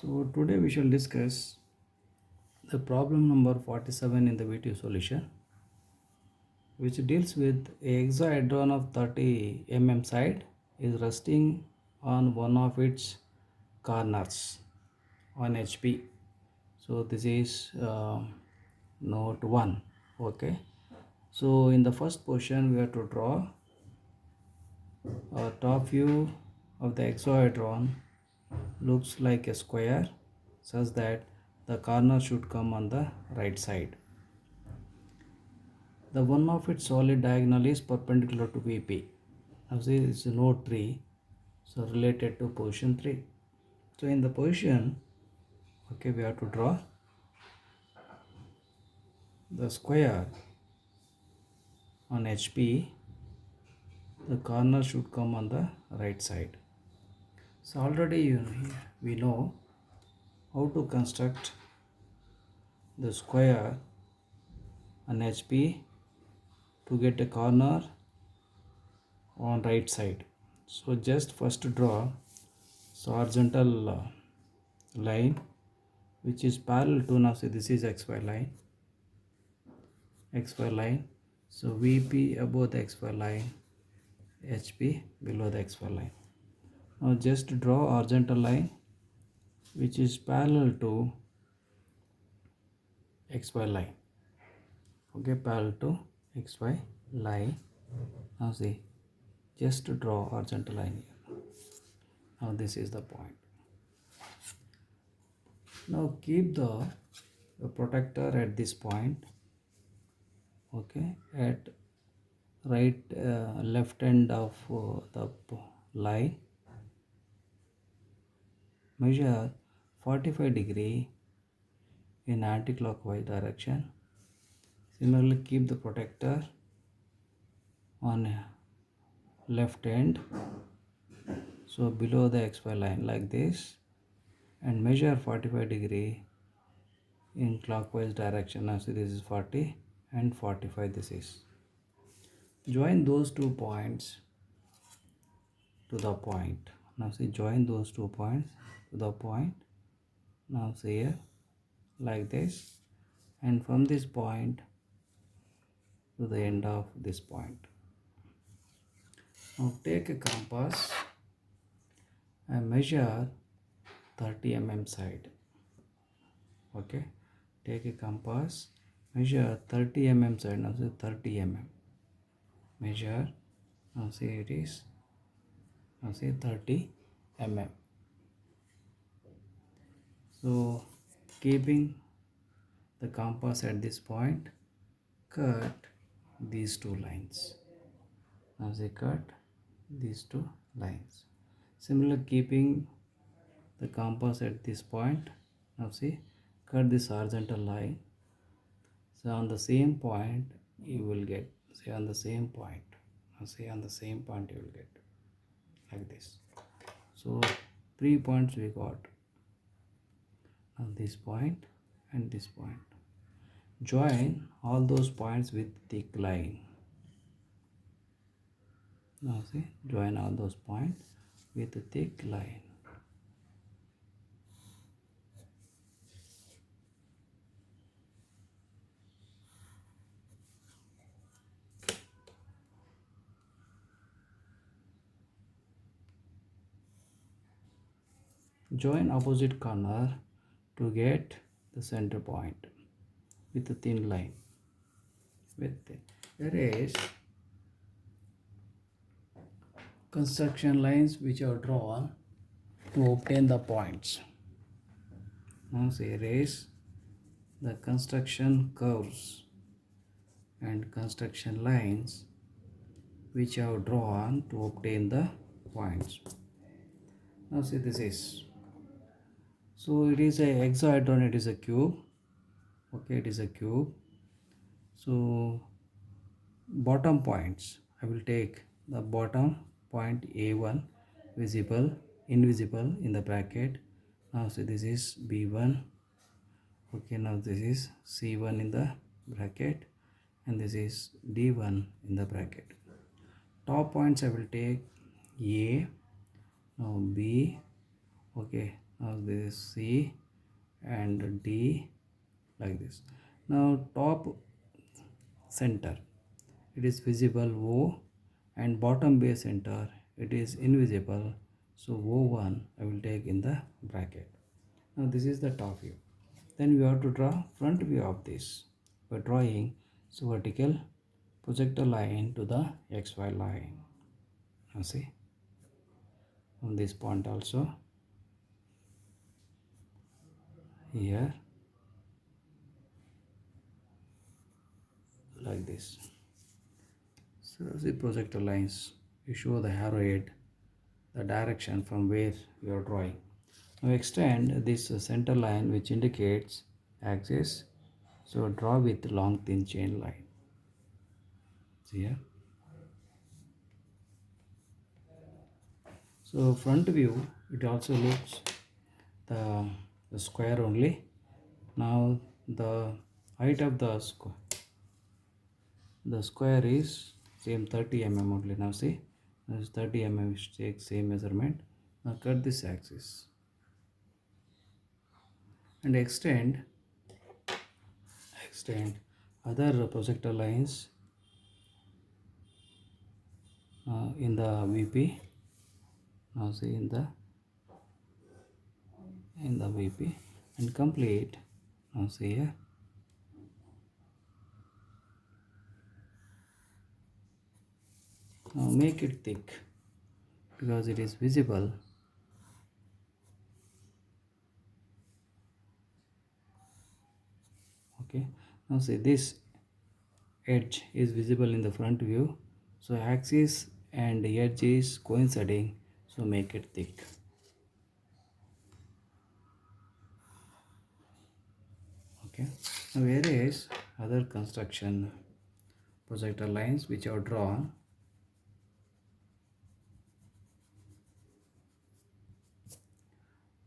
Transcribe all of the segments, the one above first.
So today we shall discuss the problem number 47 in the video solution, which deals with a hexahedron of 30 side is resting on one of its corners on HP. So this is note 1. Okay. So in the first portion we have to draw a top view of the hexahedron looks like a square such that the corner should come on the right side. The one of its solid diagonal is perpendicular to VP. Now this is node 3, so related to position 3. So in the position, okay, we have to draw the square on HP. The corner should come on the right side. So already we know how to construct the square on HP to get a corner on right side. So just first draw horizontal line which is parallel to, now say this is xy line, so VP above the xy line, HP below the xy line. Now just draw horizontal line which is parallel to xy line. Okay, parallel to xy line. Now see, just draw horizontal line here. Now this is the point. Now keep the protector at this point, okay, at right left end of the line. Measure 45 degree in anti-clockwise direction. Similarly, keep the protector on left end, so below the xy line like this, and measure 45 degree in clockwise direction. Now see, this is 40 and 45, this is. Join those 2 points to the point. Now see, join those 2 points to the point. Now see here like this, and from this point to the end of this point. Now take a compass and measure 30 side. Okay, take a compass, measure 30 side. Now say 30 measure. Now see it is, now say 30 So keeping the compass at this point, cut these 2 lines. Now say cut these 2 lines. Similarly, keeping the compass at this point, now see, cut this horizontal line. So on the same point you will get, say on the same point, now say on the same point you will get like this. So 3 points we got on this point and this point. Join all those points with thick line. Now see, join all those points with a thick line. Join opposite corner to get the center point with a thin line. There is construction lines which are drawn to obtain the points. Now say erase the construction curves and construction lines which are drawn to obtain the points. Now see, this is, so it is a hexahedron, it is a cube. Okay, it is a cube. So bottom points, I will take the bottom point A1 visible, invisible in the bracket. Now see, this is B1. Okay, now this is C1 in the bracket, and this is D1 in the bracket. Top points I will take A, now B, okay, Now this is C and D like this. Now top center it is visible O, and bottom base center it is invisible, so O1 I will take in the bracket. Now this is the top view. Then we have to draw front view of this by drawing so vertical projector line to the XY line. Now see on this point also, here like this. So the projector lines, you show the arrowhead, the direction from where you are drawing. Now extend this center line which indicates axis. So draw with long thin chain line. See here. So front view it also looks the square only. Now the height of the square is same 30 mm only. Now see, this is 30 mm, take same measurement. Now cut this axis and extend other projector lines in the VP. Now see in the VP and complete. Now see here. Now make it thick because it is visible. Okay. Now see this edge is visible in the front view. So axis and edge is coinciding. So make it thick. Okay. Now whereas other construction projector lines which are drawn,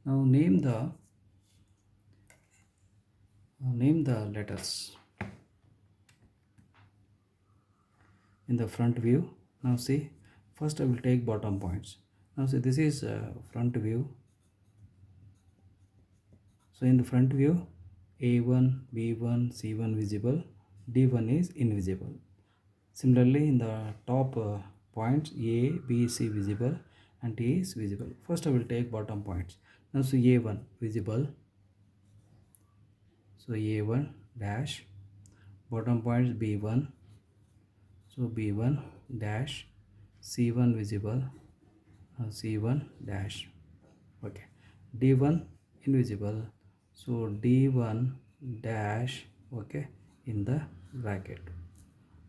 now name the letters in the front view. Now see, first I will take bottom points. Now see, this is front view. So in the front view, A1, B1, C1 visible, D1 is invisible. Similarly in the top points, A, B, C visible and T is visible. First I will take bottom points. Now so A1 visible, so A1 dash, bottom points B1, so B1 dash, C1 visible, C1 dash. Okay, D1 invisible, so D1 dash. Okay, in the bracket.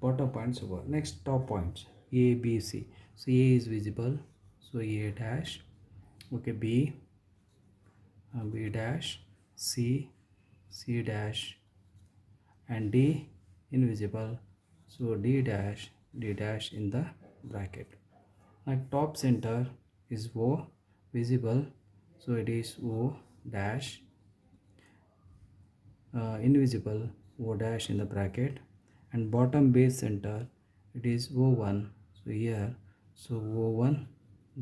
Bottom points over. Next top points A, B, C. So A is visible, so A dash. Okay, B, B dash, C, C dash, and D invisible, so D dash in the bracket. Like top center is O visible, so it is O dash, invisible O dash in the bracket, and bottom base center it is O1, so here, so O1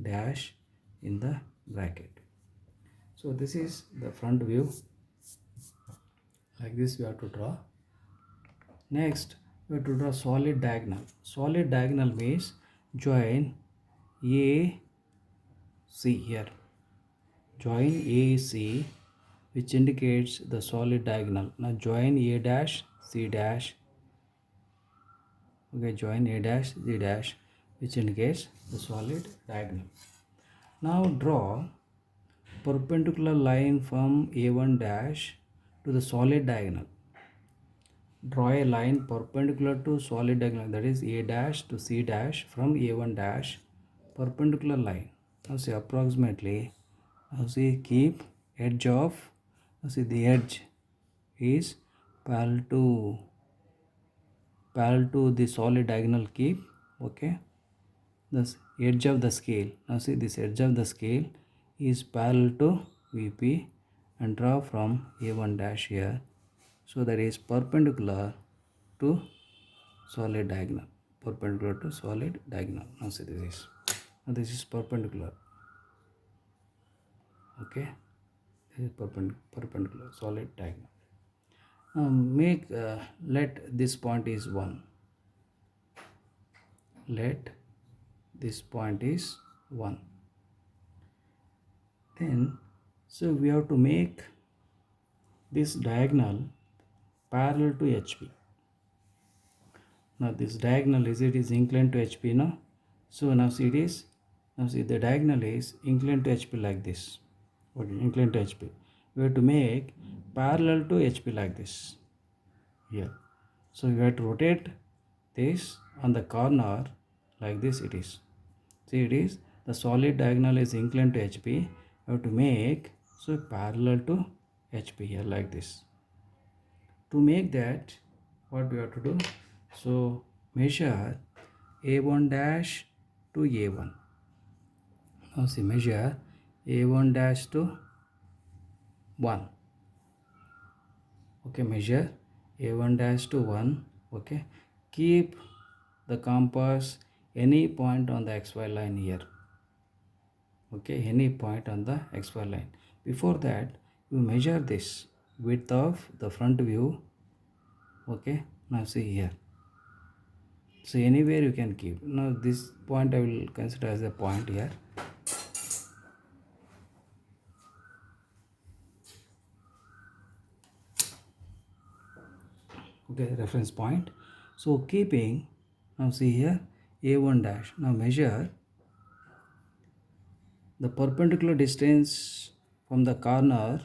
dash in the bracket. So this is the front view. Like this we have to draw. Next we have to draw solid diagonal. Solid diagonal means join A, C here. Join A, C, which indicates the solid diagonal. Now join A dash, C dash. Okay, join A dash, C dash, which indicates the solid diagonal. Now draw perpendicular line from A1 dash to the solid diagonal. Draw a line perpendicular to solid diagonal, that is A dash to C dash from A1 dash, perpendicular line. Now see approximately, now see keep edge of, now see the edge is parallel to the solid diagonal, keep. Okay, this edge of the scale, now see this edge of the scale is parallel to VP and draw from A1 dash here, so that is perpendicular to solid diagonal, perpendicular to solid diagonal. Now see this is perpendicular. Okay, perpendicular solid diagonal. Let this point is 1. Let this point is 1. Then so we have to make this diagonal parallel to HP. Now this diagonal is inclined to HP now. So now see the diagonal is inclined to HP like this. Okay, inclined to HP. We have to make parallel to HP like this here. So you have to rotate this on the corner like this it is. See the solid diagonal is inclined to HP. You have to make so parallel to HP here like this. To make that, what we have to do? So measure A1 dash to A1. Now see measure A1 dash to 1. Okay, measure A1 dash to 1. Okay, keep the compass any point on the XY line here. Okay, any point on the XY line. Before that, you measure this width of the front view. Okay, now see here. So anywhere you can keep. Now this point I will consider as a point here. Okay, reference point. So keeping, now see here A1 dash. Now measure the perpendicular distance from the corner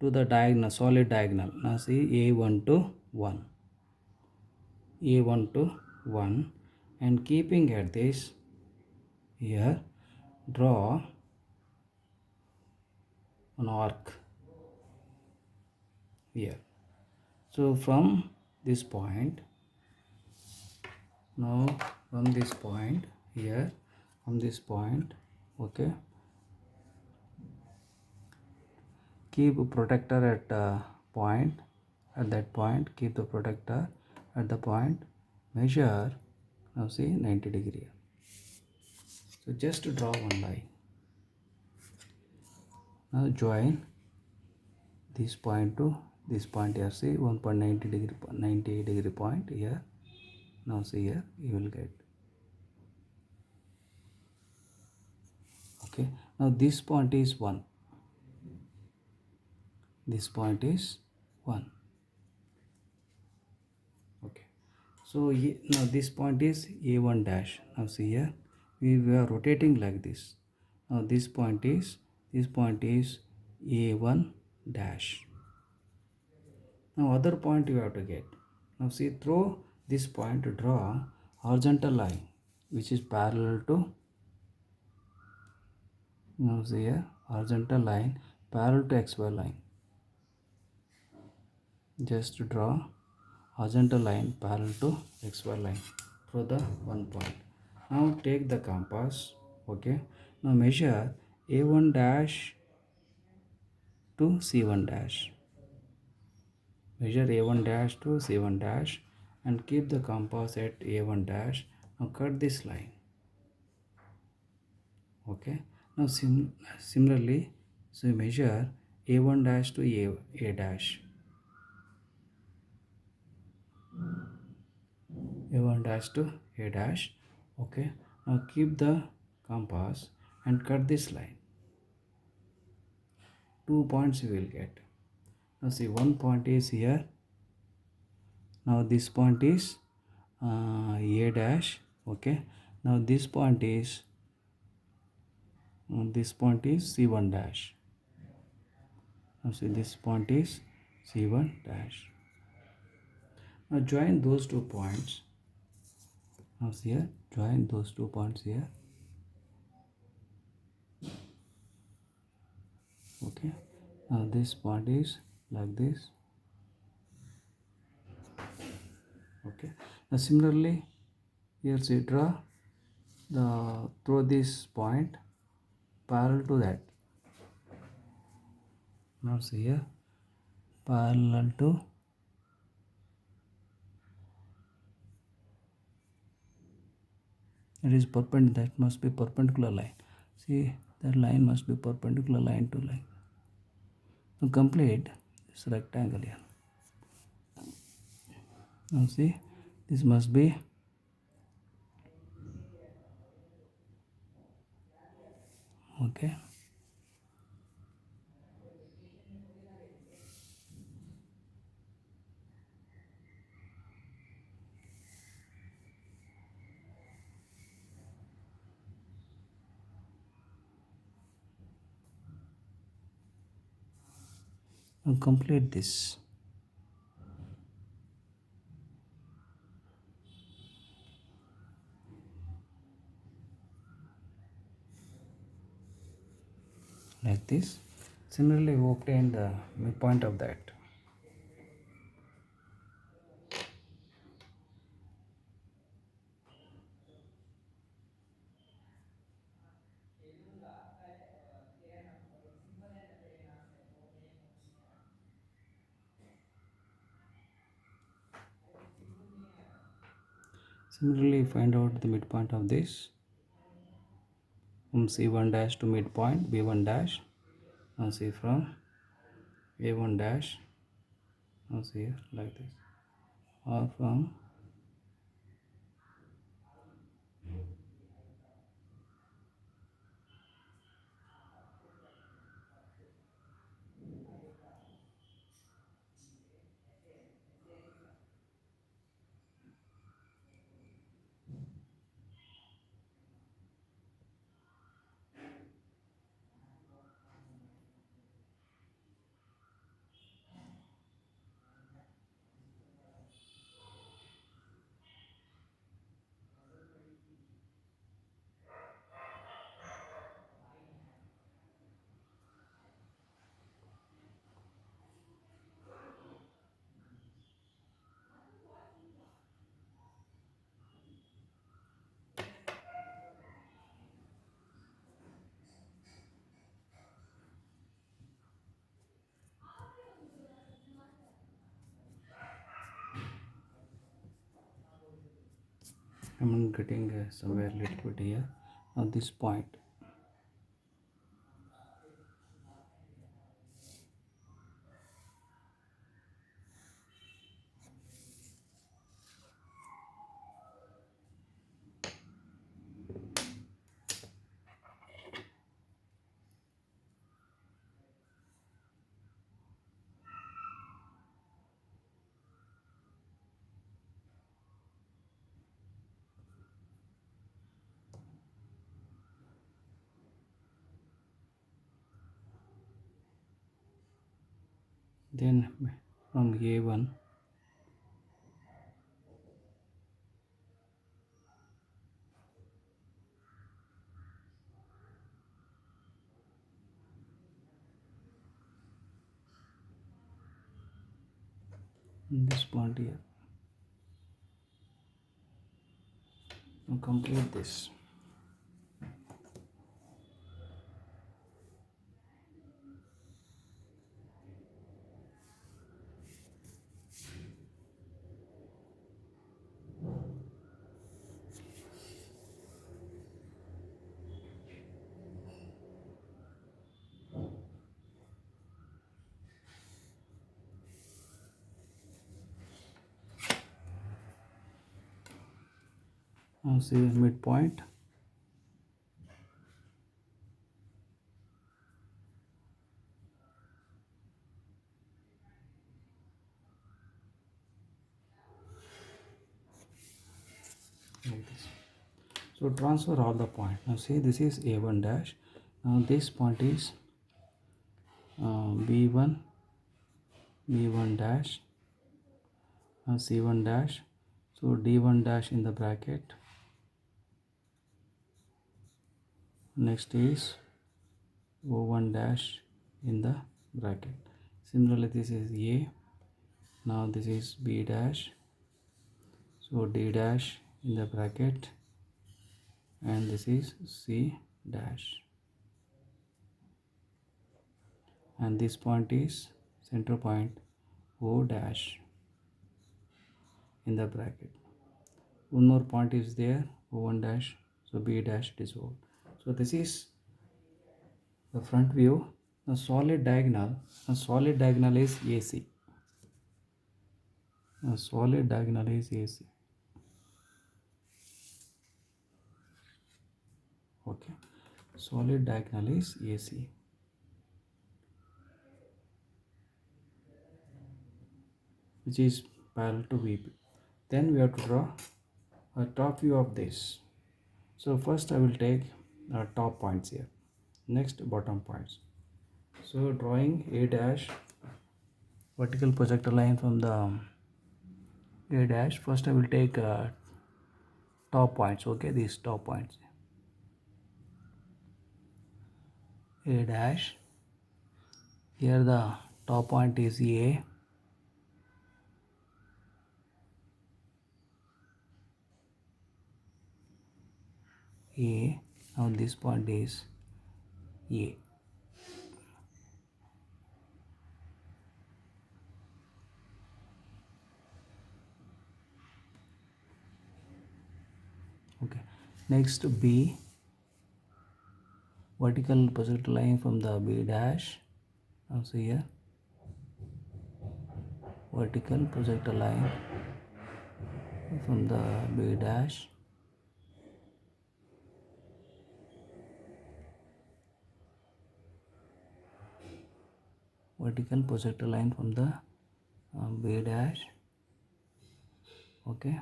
to the diagonal, solid diagonal. Now see A1 to 1. A1 to 1, and keeping at this here, draw an arc here. So from this point, now from this point here, from this point, okay, keep a protector at point, at that point keep the protector at the point, measure, now see 90 degree. So just to draw one line. Now join this point to this point here, see 1.90 degree, 90 degree point here. Now see here you will get. Okay, now this point is 1. This point is 1. Okay, so now this point is A1 dash. Now see here we are rotating like this. Now this point is A1 dash. Now other point you have to get. Now see through this point to draw horizontal line which is parallel to, now see here horizontal line parallel to XY line. Just to draw horizontal line parallel to XY line for the one point. Now take the compass. Okay, now measure A1 dash to C1 dash. Measure A1 dash to C1 dash and keep the compass at A1 dash. Now cut this line. Okay, now similarly, so measure A1 dash to A dash. A1 dash to A dash. Okay, now keep the compass and cut this line. 2 points you will get. Now see one point is here. Now this point is A dash. Okay, now this point is C1 dash. Now see this point is C1 dash. Now join those 2 points. Now see here, join those 2 points here. Okay, now this point is like this. Okay, now similarly here see draw the through this point parallel to that. Now see here parallel to, it is perpendicular, that must be perpendicular line. See that line must be perpendicular line to line. To complete this rectangle here, now see, this must be okay. Now complete this. Like this. Similarly, we obtain the midpoint of that. Similarly, find out the midpoint of this from C1 dash to midpoint B1 dash. Now see from A1 dash. Now see here like this, or from I'm getting somewhere little bit here. Now this point. Then from A1, this point here. Now complete this. Now see midpoint. Like this. So transfer all the point. Now see, this is A1 dash. Now this point is B1, B1 dash, C1 dash. So D1 dash in the bracket. Next is O1 dash in the bracket. Similarly, this is A. Now this is B dash. So D dash in the bracket, and this is C dash. And this point is center point O dash in the bracket. One more point is there, O1 dash. So B dash it is O. So this is the front view The solid diagonal is AC. The solid diagonal is AC. Okay, solid diagonal is AC, which is parallel to VP. Then we have to draw a top view of this. So first I will take top points here, next bottom points. So drawing A dash, vertical projector line from the A dash. First I will take top points. Okay, these top points. A dash. Here the top point is A. A. Now this point is A. Okay. Next B. Vertical projector line from the B dash. Now see here. Vertical projector line from the B dash. Vertical projector line from the B dash. Okay.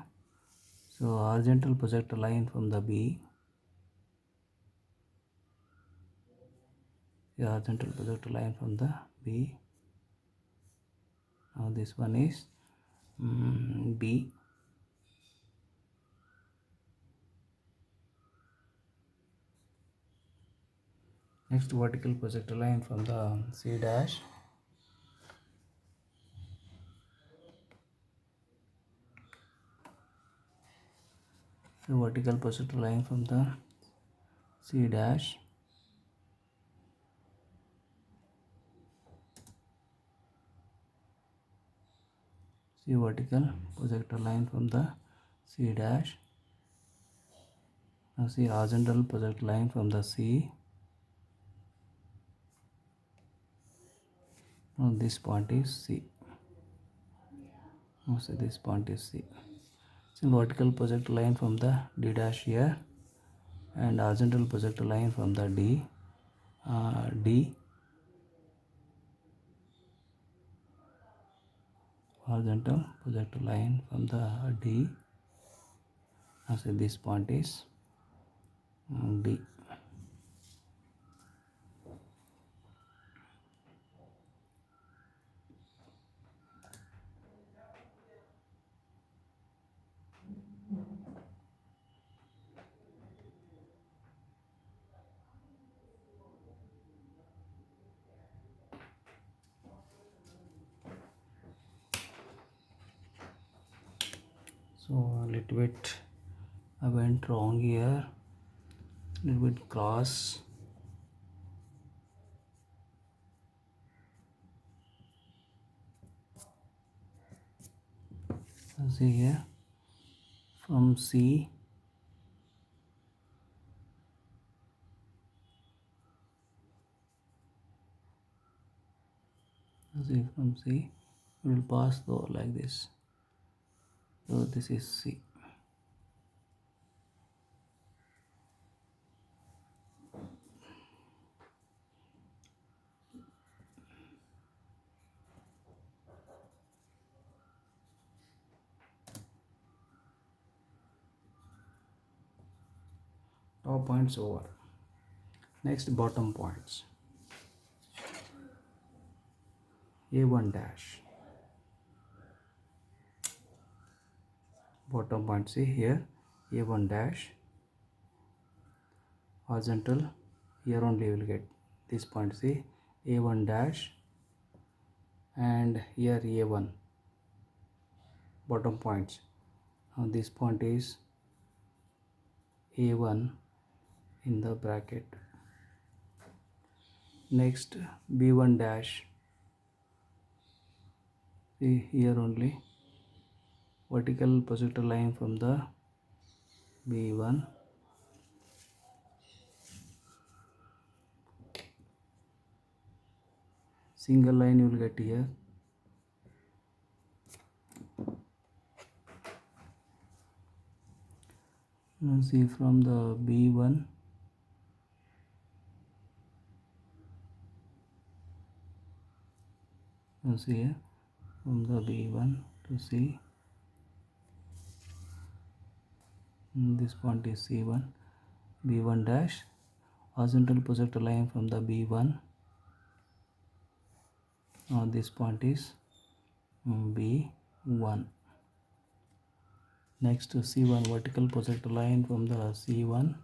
So horizontal projector line from the B. The horizontal projector line from the B. Now this one is B. Next vertical projector line from the C dash. The vertical projector line from the C dash. C vertical projector line from the C dash. Now see horizontal projector line from the C. Now this point is C. Now see this point is C. So vertical projector line from the D dash here, and horizontal projector line from the D. D. Horizontal projector line from the D. Now see this point is D. So a little bit I went wrong here, little bit cross. See here from C, see from C we will pass though like this. So this is C. Top points over. Next bottom points. A1 dash. Bottom point, see here A1 dash. Horizontal, here only you will get this point, see A1 dash, and here A1 bottom points. Now this point is A1 in the bracket. Next B1 dash, see here only vertical projector line from the B1. single line you will get here. Now see from the B1, now see here from the B1 to C, this point is C1, B1 dash, horizontal projector line from the B1, now this point is B1. Next to C1, vertical projector line from the C1,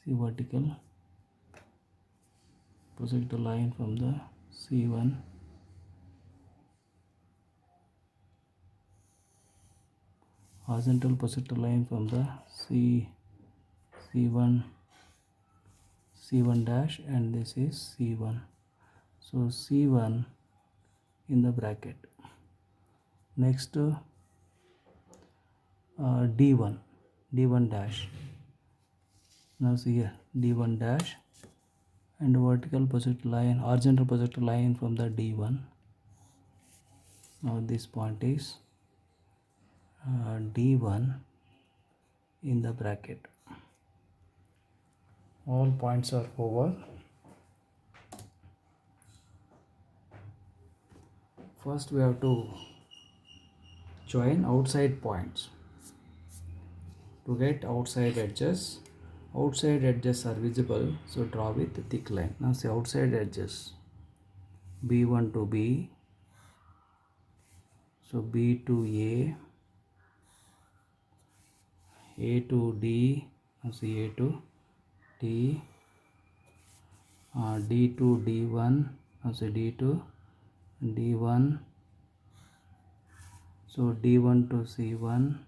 C vertical projector line from the C1, horizontal projector line from the C1 dash, and this is C1. So C1 in the bracket. Next D1 dash. Now see here D1 dash, and vertical projector line, horizontal projector line from the D1. Now this point is D1 in the bracket. All points are over. First we have to join outside points. To get outside edges are visible, so draw with thick line. Now see outside edges, B1 to B, so B to A to D, now see A to D, D to D1, now see D to D1, so D1 to C1,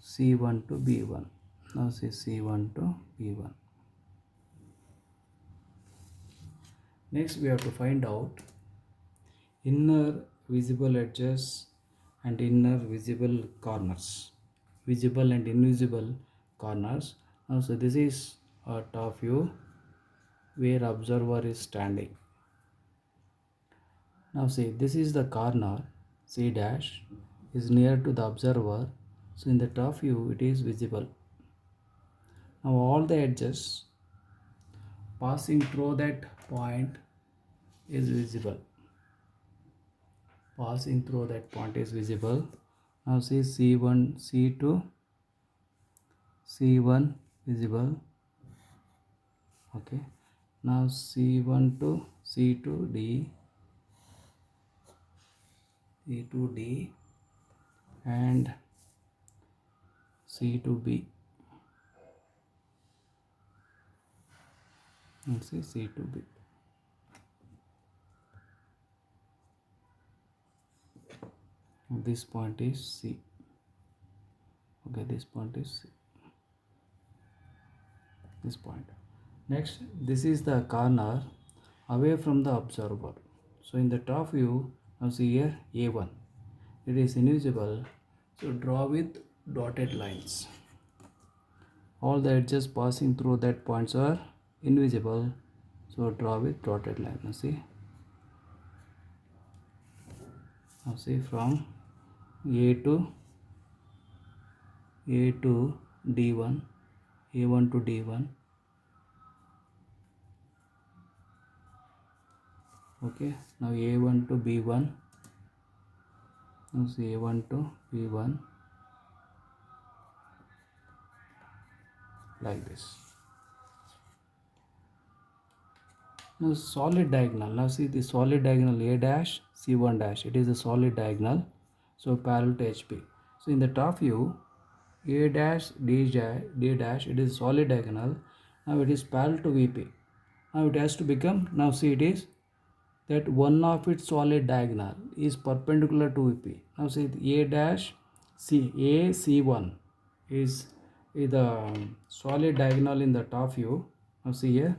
C1 to B1, now see C1 to B1. Next we have to find out inner visible edges and inner visible corners, visible and invisible corners. Now so this is a top view where observer is standing. Now see, this is the corner, C dash is near to the observer, so in the top view it is visible. Now all the edges passing through that point is visible. Passing through that point is visible. Now see C1, C2, C1 visible. Okay. Now C1 to C2 D, C2D, and C2B. Let's see C2B. This point is C. Okay, this point is C. This point. Next, this is the corner away from the observer. So in the top view, now see here A1. It is invisible. So draw with dotted lines. All the edges passing through that points are invisible. So draw with dotted line. Now see from A to D1, A1 to D1. Okay, now A1 to B1. Now see A1 to B1, like this. Now solid diagonal. Now see the solid diagonal A dash C1 dash. It is a solid diagonal, so parallel to HP. So in the top view, A dash D dash, it is solid diagonal. Now it is parallel to VP. Now it has to become, now see it is that one of its solid diagonal is perpendicular to VP. Now see A dash C1 is the solid diagonal in the top view. Now see here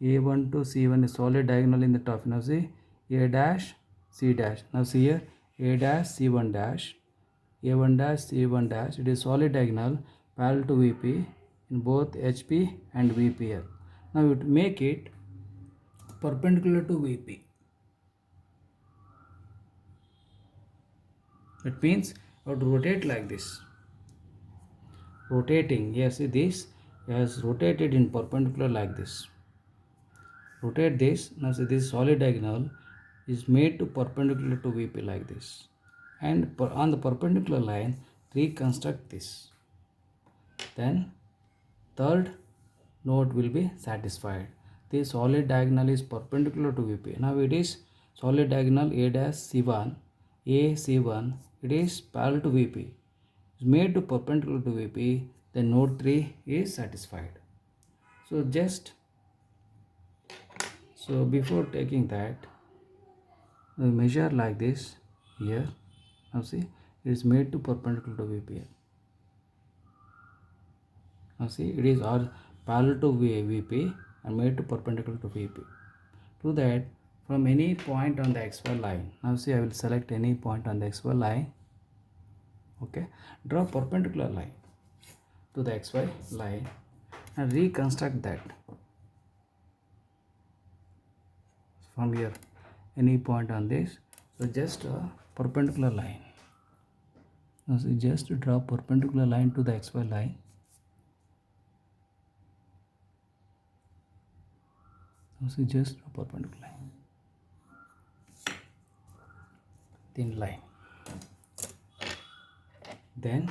A1 to C1 is solid diagonal in the top. Now see A dash C dash. Now see here A dash C1 dash A1 dash C1 dash, it is solid diagonal parallel to VP in both HP and VPL. Now you make it perpendicular to VP. That means you have to rotate like this. Rotating, yes, this has rotated in perpendicular like this. Rotate this. Now see, this solid diagonal is made to perpendicular to VP like this, and on the perpendicular line reconstruct this. Then third node will be satisfied. The solid diagonal is perpendicular to VP. Now it is solid diagonal A dash C1, A C1. It is parallel to VP. It's made to perpendicular to VP. Then node 3 is satisfied. So before taking that, we measure like this here. Now see, it is made to perpendicular to VP. Now see, it is parallel to VP and made to perpendicular to VP. To that, from any point on the XY line. Now see, I will select any point on the XY line. Okay, draw perpendicular line to the XY line and reconstruct that. From here, any point on this. So just a perpendicular line. Now see, just draw perpendicular line to the XY line. Now see, just a perpendicular line. Thin line. Then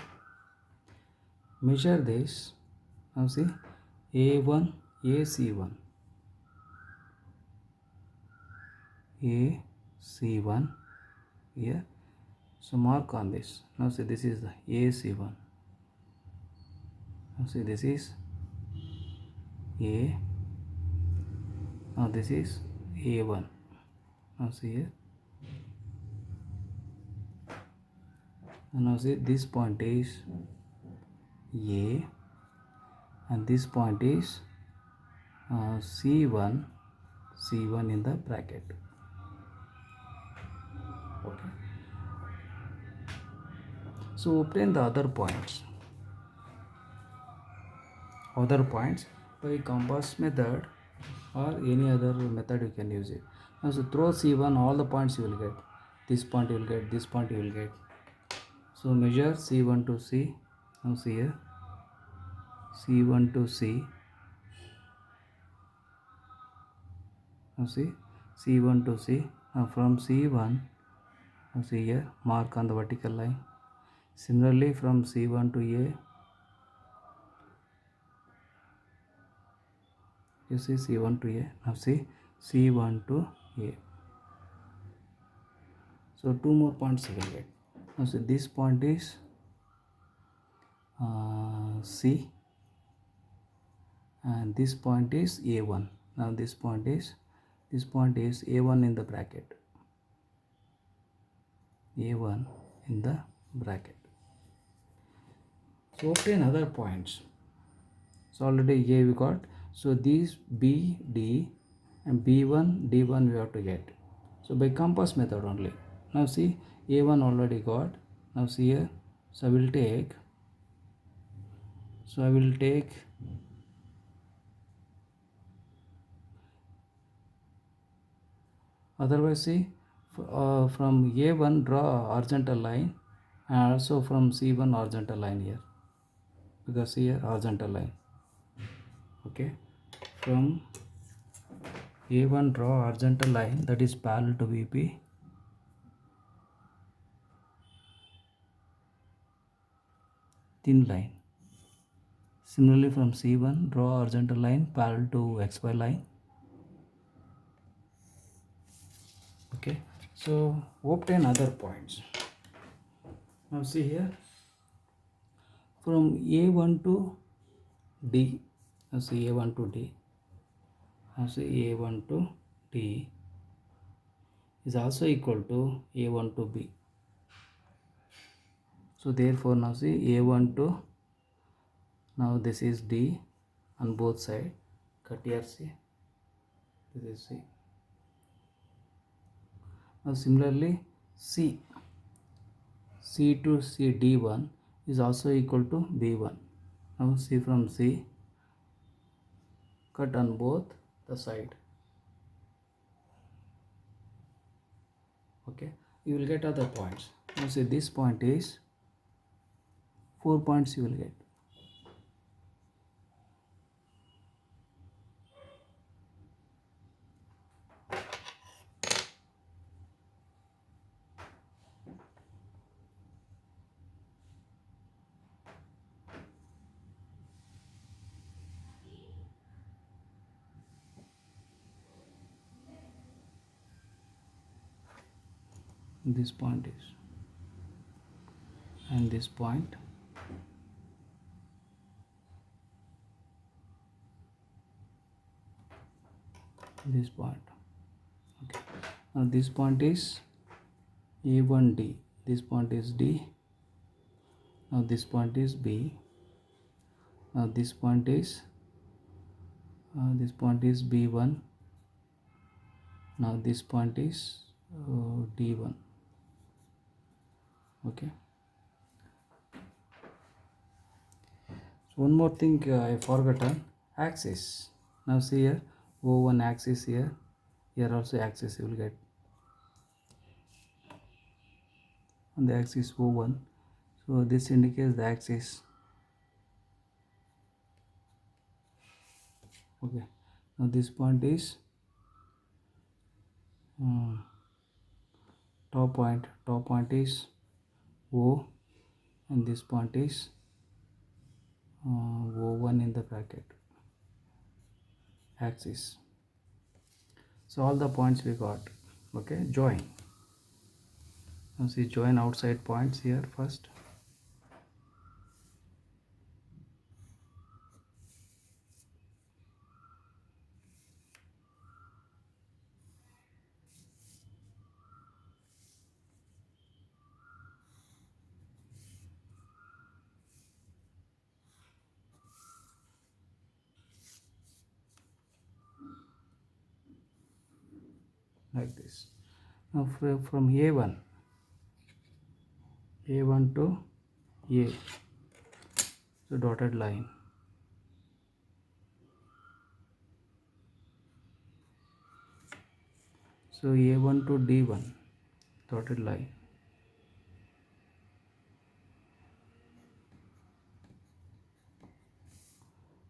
measure this. Now see, A1, AC1, AC1 here. So mark on this. Now see, this is the AC1. Now see, this is A. Now this is A1. Now see here. And now see, this point is A and this point is C1 in the bracket. Okay. So obtain the other points by compass method or any other method you can use it. Now so throw C1, all the points you will get. This point you will get, this point you will get. So measure C1 to C. Now see here, C1 to C. Now see, C1 to C. Now from C1, now see here, mark on the vertical line. Similarly from C1 to A, you see C1 to A. Now see C1 to A. So two more points you will get. Now see, this point is C and this point is A1. Now this point is A1 in the bracket. A1 in the bracket. So obtain other points. So already A we got. So these B, D and B1, D1 we have to get. So by compass method only. Now see, A1 already got. Now see here. So I will take. Otherwise see, from A1 draw horizontal line and also from C1 horizontal line here, because here horizontal line. Okay, from A1 draw horizontal line that is parallel to VP. Thin line. Similarly from C1 draw horizontal line parallel to XY line. Okay, so obtain other points. Now see here, from A1 to D. Now see A1 to D. Now see A1 to D is also equal to A1 to B. So therefore now see A1 to, now this is D on both sides. Cut here, see, this is C. Now similarly C C2 C D1 is also equal to B1. Now C from C, cut on both the side. Okay, you will get other points. Now see, this point is 4 points you will get. This point is, and this point, this point. Okay, now this point is A1D, this point is D, now this point is B, now this point is B1, now this point is D1. Okay, so one more thing I forgotten, axis. Now see here, O1 axis here, here also axis you will get on the axis O1. So this indicates the axis. Okay, now this point is top point is O, and this point is O1 in the bracket, axis. So all the points we got. Okay, join. Now see, join outside points here first. Like this. Now from A1 to A, so dotted line. So A1 to D1, dotted line.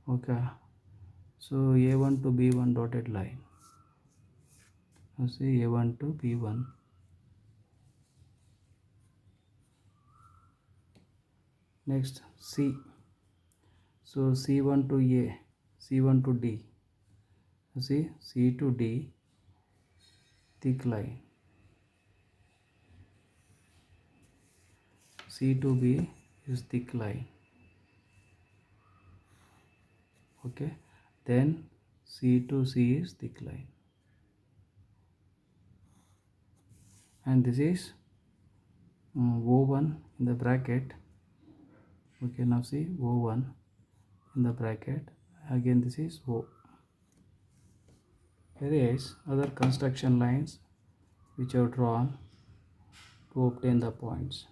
Okay, so A1 to B1, dotted line. Now see, A1 to B1. Next C, so C1 to A, C1 to D. See, C to D, thick line. C to B is thick line. Okay, then C to C is thick line, and this is O1 in the bracket. Okay, now see, O1 in the bracket, again this is O. Here is other construction lines which are drawn to obtain the points.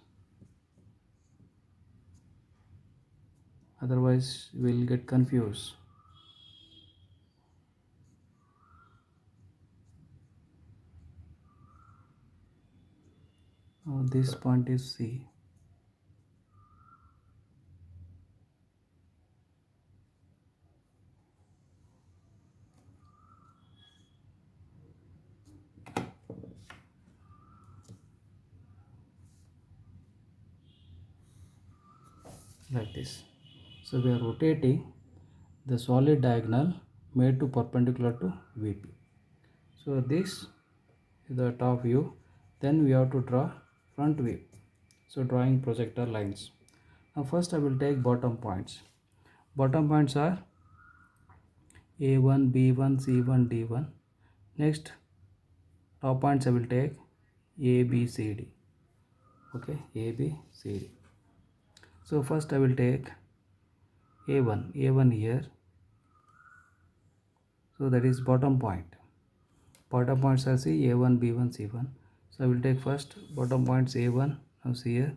Otherwise we will get confused. Now this point is C. Like this. So we are rotating the solid diagonal made to perpendicular to VP. So this is the top view. Then we have to draw front view. So drawing projector lines. Now first I will take bottom points. Bottom points are A1, B1, C1, D1. Next top points I will take A, B, C, D. Okay, A, B, C, D. So first I will take A1 here. So that is bottom point. Bottom points are C, A1, B1, C1. So I will take first bottom points A1. Now see here,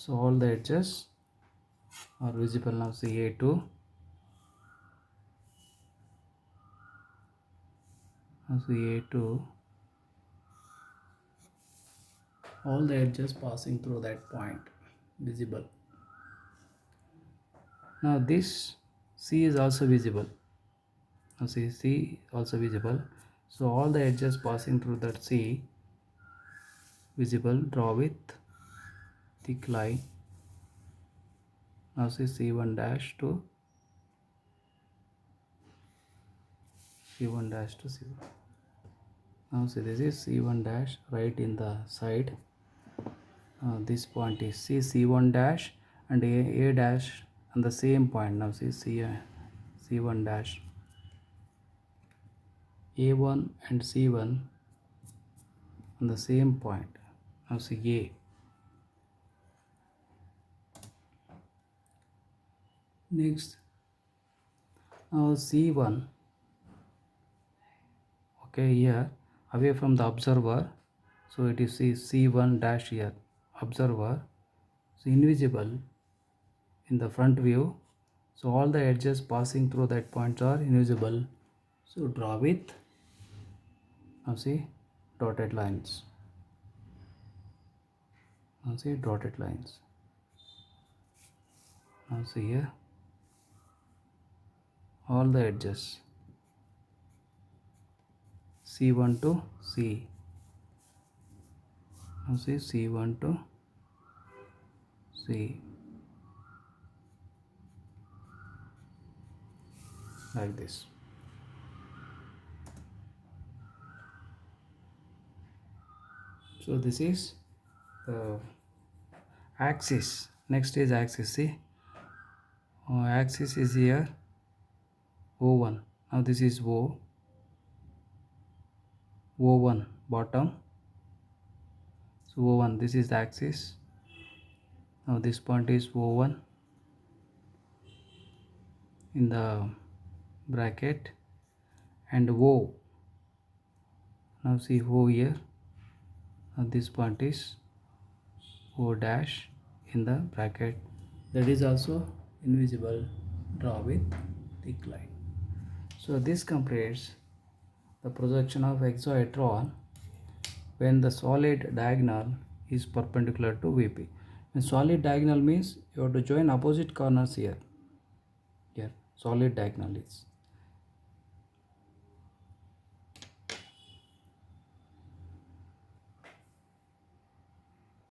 So all the edges are visible now. See A2, now see A2, all the edges passing through that point visible. Now this C is also visible. Now see C also visible. So all the edges passing through that C visible, draw with thick line. Now see C1 dash to C1 dash to C1. Now see this is C1 dash right in the side. This point is C1 dash and A dash on the same point. Now see C1 dash, A1 and C1 on the same point. Now see A. Next, now C1, okay, here away from the observer, so it is C1 dash here, observer, so invisible in the front view, so all the edges passing through that point are invisible. So draw with, now see, dotted lines. Now see dotted lines. Now see here, all the edges, C1 to C. Now see C1 to C, like this. So this is the axis. Next is axis. See, axis is here O1. Now this is O1 bottom. So O1, this is the axis. Now this point is O1 in the bracket, and O. Now see O here. Now this point is O dash in the bracket. That is also invisible. Draw with thick line. So this completes the projection of hexaedron when the solid diagonal is perpendicular to VP. And solid diagonal means you have to join opposite corners here. Here, solid diagonal is.